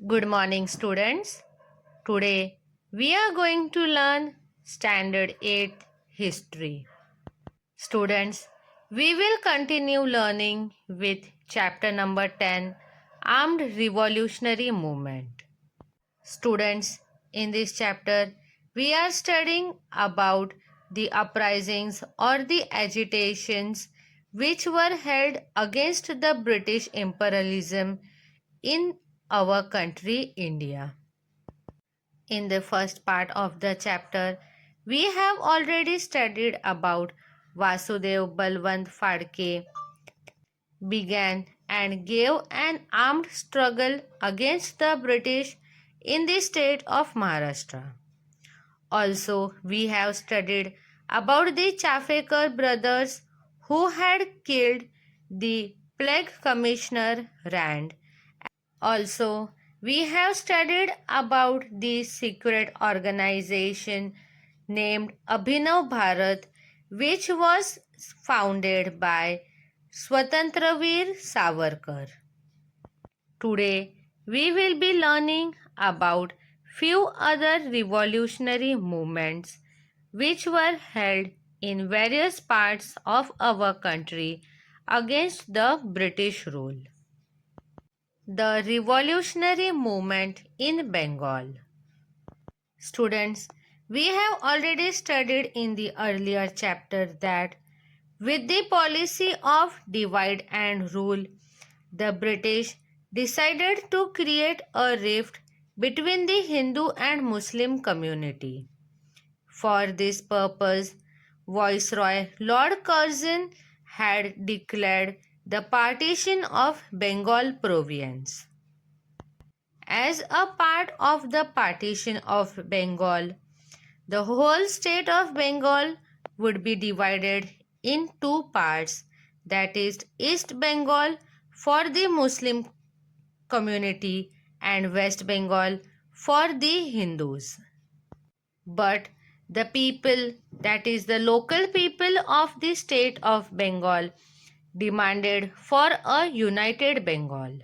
Good morning, students. Today we are going to learn Standard 8 History. Students, we will continue learning with chapter number 10 Armed Revolutionary Movement. Students, in this chapter we are studying about the uprisings or the agitations which were held against the British imperialism in our country India. In the first part of the chapter, we have already studied about Vasudev Balwant Phadke began and gave an armed struggle against the British in the state of Maharashtra. Also, we have studied about the Chafekar brothers who had killed the plague commissioner Rand. Also, we have studied about the secret organization named Abhinav Bharat, which was founded by Swatantravir Savarkar. Today, we will be learning about few other revolutionary movements which were held in various parts of our country against the British rule. The revolutionary movement in Bengal. Students, we have already studied in the earlier chapter that with the policy of divide and rule, the British decided to create a rift between the Hindu and Muslim community. For this purpose, Viceroy Lord Curzon had declared the partition of Bengal province. As a part of the partition of Bengal, the whole state of Bengal would be divided in two parts, that is, East Bengal for the Muslim community and West Bengal for the Hindus. But the people, that is, the local people of the state of Bengal, demanded for a united Bengal.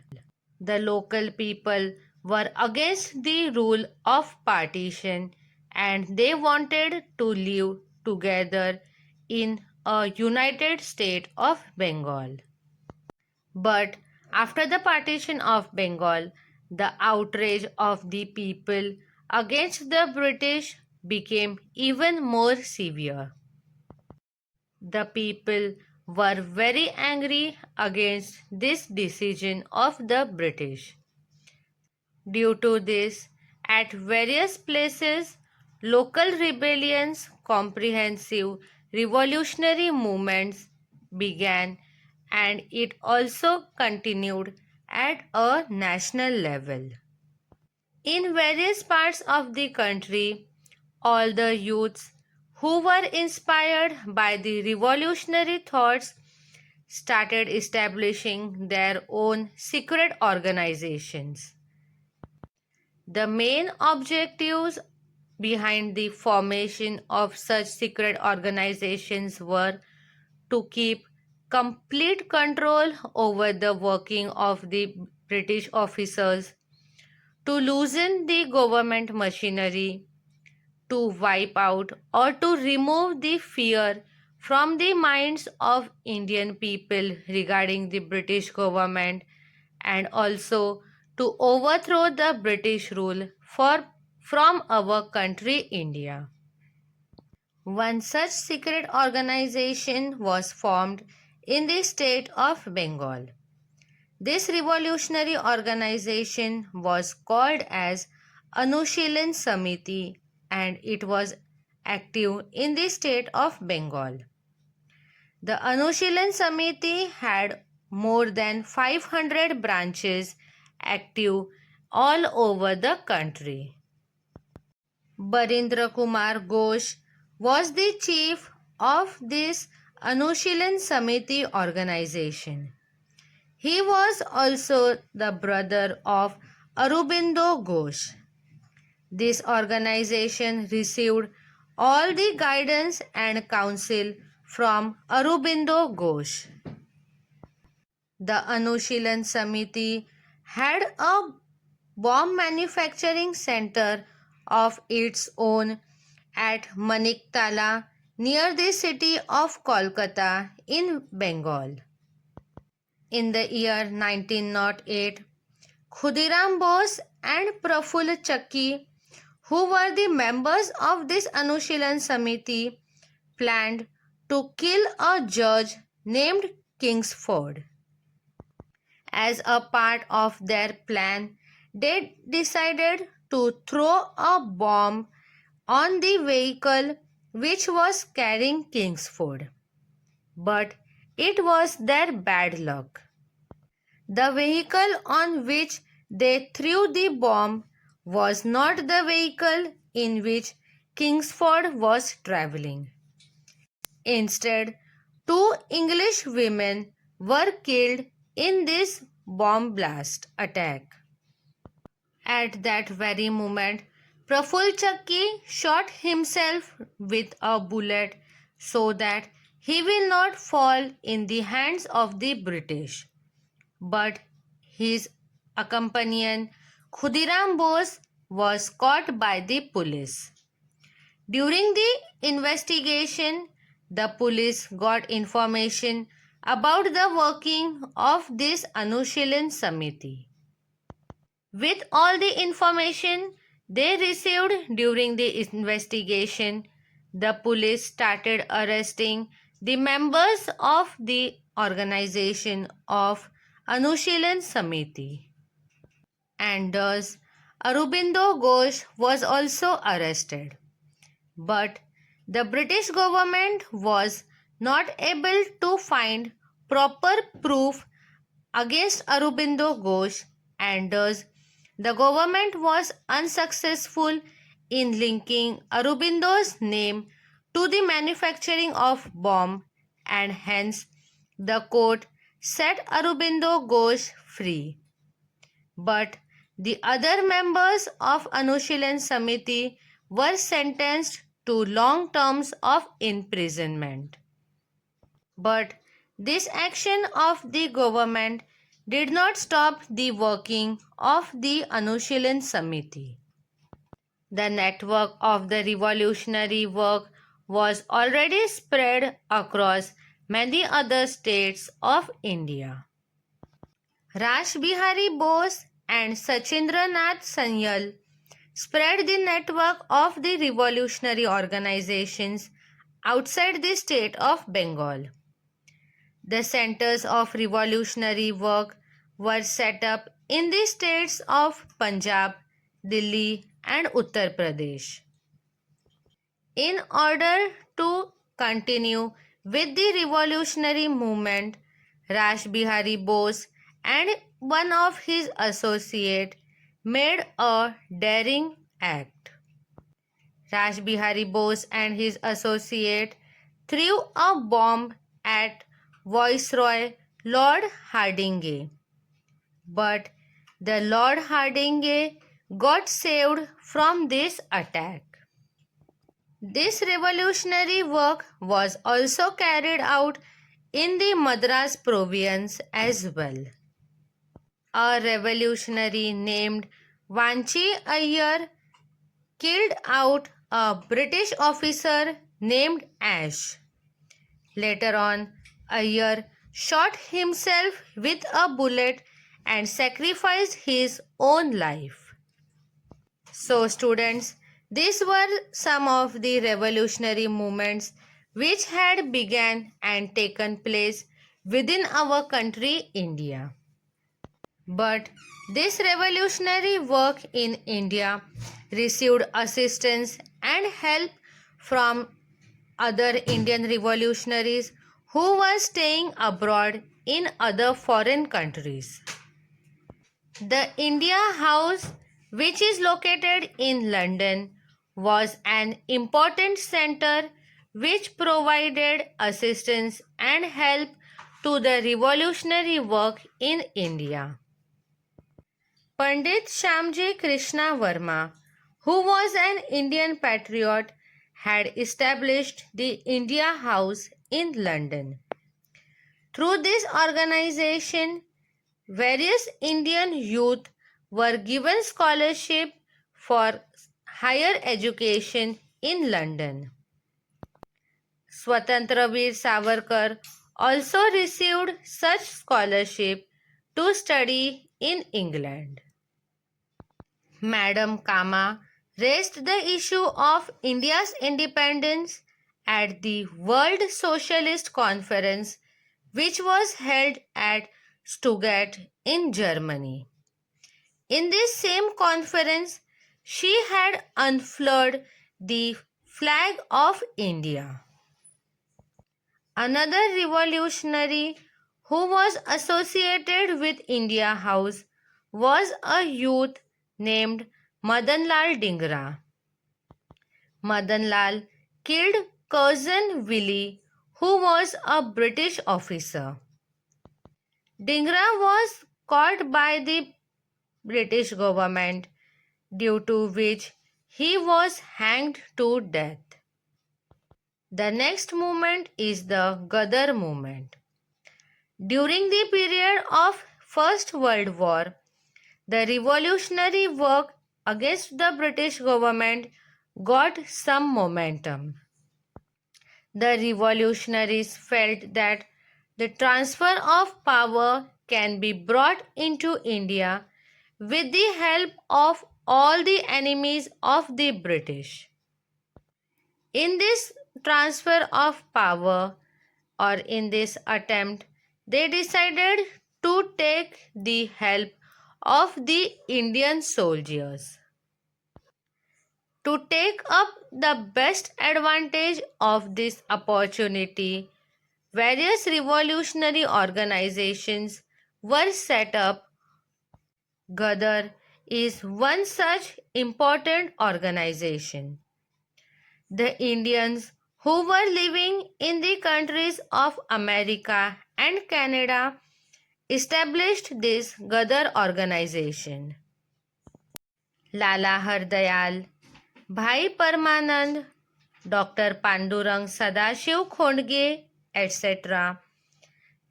The local people were against the rule of partition and they wanted to live together in a united state of Bengal. But after the partition of Bengal, the outrage of the people against the British became even more severe. The people were very angry against this decision of the British. Due to this, at various places, local rebellions, comprehensive revolutionary movements began and it also continued at a national level. In various parts of the country, all the youths who were inspired by the revolutionary thoughts started establishing their own secret organizations. The main objectives behind the formation of such secret organizations were to keep complete control over the working of the British officers, to loosen the government machinery, to wipe out or to remove the fear from the minds of Indian people regarding the British government, and also to overthrow the British rule from our country India. One such secret organization was formed in the state of Bengal. This revolutionary organization was called as Anushilan Samiti and it was active in the state of Bengal. The Anushilan Samiti had more than 500 branches active all over the country. Barindra Kumar Ghosh was the chief of this Anushilan Samiti organization. He was also the brother of Aurobindo Ghosh. This organization received all the guidance and counsel from Aurobindo Ghosh. The Anushilan Samiti had a bomb manufacturing center of its own at Maniktala near the city of Kolkata in Bengal. In the year 1908, Khudiram Bose and Prafull Chakki, who were the members of this Anushilan Samiti, planned to kill a judge named Kingsford. As a part of their plan, they decided to throw a bomb on the vehicle which was carrying Kingsford. But it was their bad luck. The vehicle on which they threw the bomb was not the vehicle in which Kingsford was traveling. Instead, two English women were killed in this bomb blast attack. At that very moment, Prafull Chakki shot himself with a bullet so that he will not fall in the hands of the British. But his companion Khudiram Bose was caught by the police. During the investigation, the police got information about the working of this Anushilan Samiti. With all the information they received during the investigation, the police started arresting the members of the organization of Anushilan Samiti. And thus, Aurobindo Ghosh was also arrested. But the British government was not able to find proper proof against Aurobindo Ghosh, and thus the government was unsuccessful in linking Aurobindo's name to the manufacturing of bomb, and hence the court set Aurobindo Ghosh free. But the other members of Anushilan Samiti were sentenced to long terms of imprisonment. But this action of the government did not stop the working of the Anushilan Samiti. The network of the revolutionary work was already spread across many other states of India. Rash Bihari Bose and Sachindranath Sanyal spread the network of the revolutionary organizations outside the state of Bengal. The centers of revolutionary work were set up in the states of Punjab, Delhi, and Uttar Pradesh. In order to continue with the revolutionary movement, Rash Bihari Bose and one of his associates made a daring act. Rash Bihari Bose and his associate threw a bomb at Viceroy Lord Hardinge. But the Lord Hardinge got saved from this attack. This revolutionary work was also carried out in the Madras province as well. A revolutionary named Vanchi Iyer killed out a British officer named Ash. Later on, Iyer shot himself with a bullet and sacrificed his own life. So students, these were some of the revolutionary movements which had begun and taken place within our country India. But this revolutionary work in India received assistance and help from other Indian revolutionaries who were staying abroad in other foreign countries. The India House, which is located in London, was an important center which provided assistance and help to the revolutionary work in India. Pandit Shyamji Krishna Verma, who was an Indian patriot, had established the India House in London. Through this organization, various Indian youth were given scholarship for higher education in London. Swatantraveer Savarkar also received such scholarship to study in England. Madam Kama raised the issue of India's independence at the World Socialist Conference, which was held at Stuttgart in Germany. In this same conference, she had unfurled the flag of India. Another revolutionary who was associated with India House was a youth named Madan Lal Dhingra. Madan Lal killed cousin Willie, who was a British officer. Dhingra was caught by the British government, due to which he was hanged to death. The next movement is the Ghadar movement. During the period of First World War, the revolutionary work against the British government got some momentum. The revolutionaries felt that the transfer of power can be brought into India with the help of all the enemies of the British. In this transfer of power, or in this attempt, they decided to take the help of the Indian soldiers. To take up the best advantage of this opportunity, various revolutionary organizations were set up. Ghadar is one such important organization. The Indians who were living in the countries of America and Canada established this Ghadar organization. Lala Hardayal, Bhai Parmanand, Dr. Pandurang Sadashiv Khondge, etc.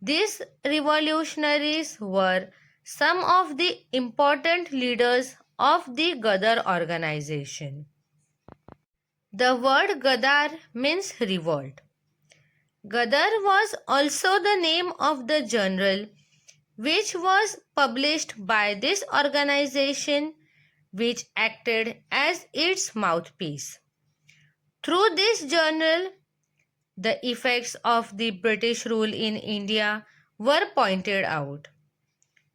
These revolutionaries were some of the important leaders of the Ghadar organization. The word Ghadar means revolt. Ghadar was also the name of the journal which was published by this organization, which acted as its mouthpiece. Through this journal, the effects of the British rule in India were pointed out.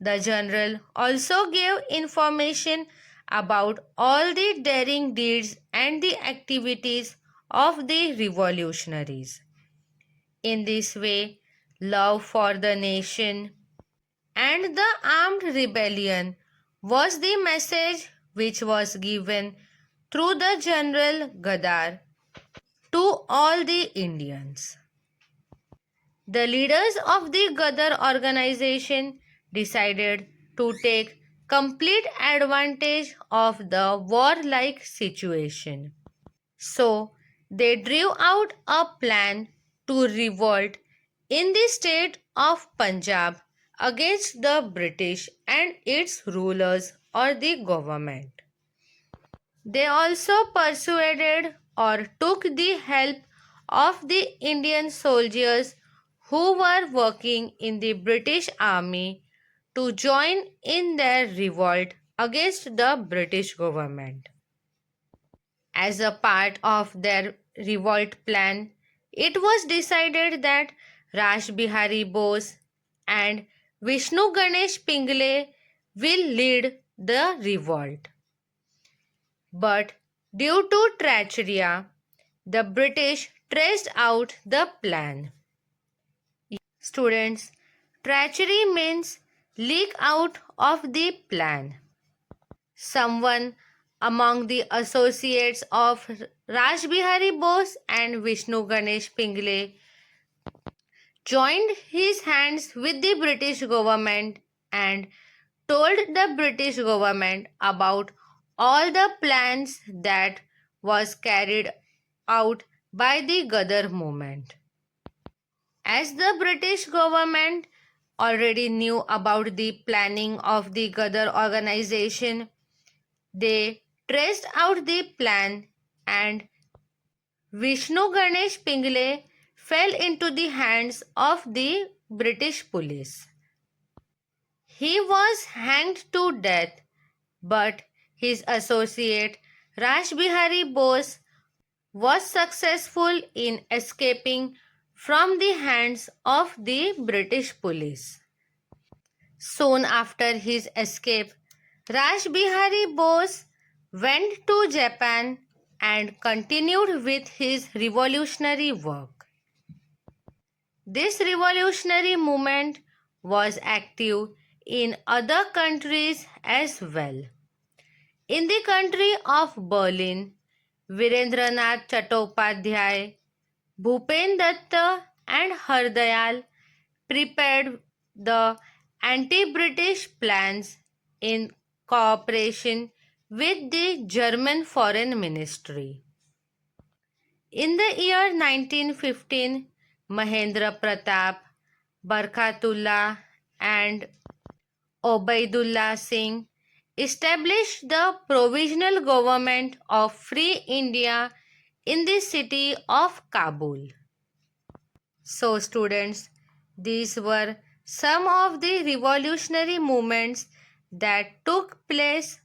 The journal also gave information about all the daring deeds and the activities of the revolutionaries. In this way, love for the nation and the armed rebellion was the message which was given through the General Ghadar to all the Indians. The leaders of the Ghadar organization decided to take complete advantage of the warlike situation. So, they drew out a plan to revolt in the state of Punjab against the British and its rulers or the government. They also persuaded or took the help of the Indian soldiers who were working in the British Army to join in their revolt against the British government. As a part of their revolt plan, it was decided that Raj Bihari Bose and Vishnu Ganesh Pingle will lead the revolt. But due to treachery, the British traced out the plan. Students, treachery means leak out of the plan. Someone among the associates of Raj Bihari Bose and Vishnu Ganesh Pingle joined his hands with the British government and told the British government about all the plans that was carried out by the Ghadar movement. As the British government already knew about the planning of the Gadar organization. They traced out the plan and Vishnu Ganesh Pingle fell into the hands of the British police. He was hanged to death, but his associate Raj Bihari Bose was successful in escaping from the hands of the British police. Soon after his escape, Raj Bihari Bose went to Japan and continued with his revolutionary work. This revolutionary movement was active in other countries as well. In the country of Berlin, Virendranath Chattopadhyay, Bhupen Datta and Hardayal prepared the anti-British plans in cooperation with the German Foreign Ministry. In the year 1915, Mahendra Pratap, Barkatullah and Obaidullah Singh established the provisional government of Free India in the city of Kabul. So students, these were some of the revolutionary movements that took place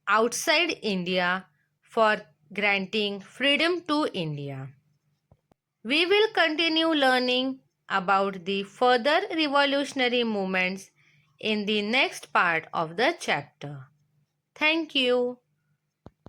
outside India for granting freedom to India. We will continue learning about the further revolutionary movements in the next part of the chapter. Thank you.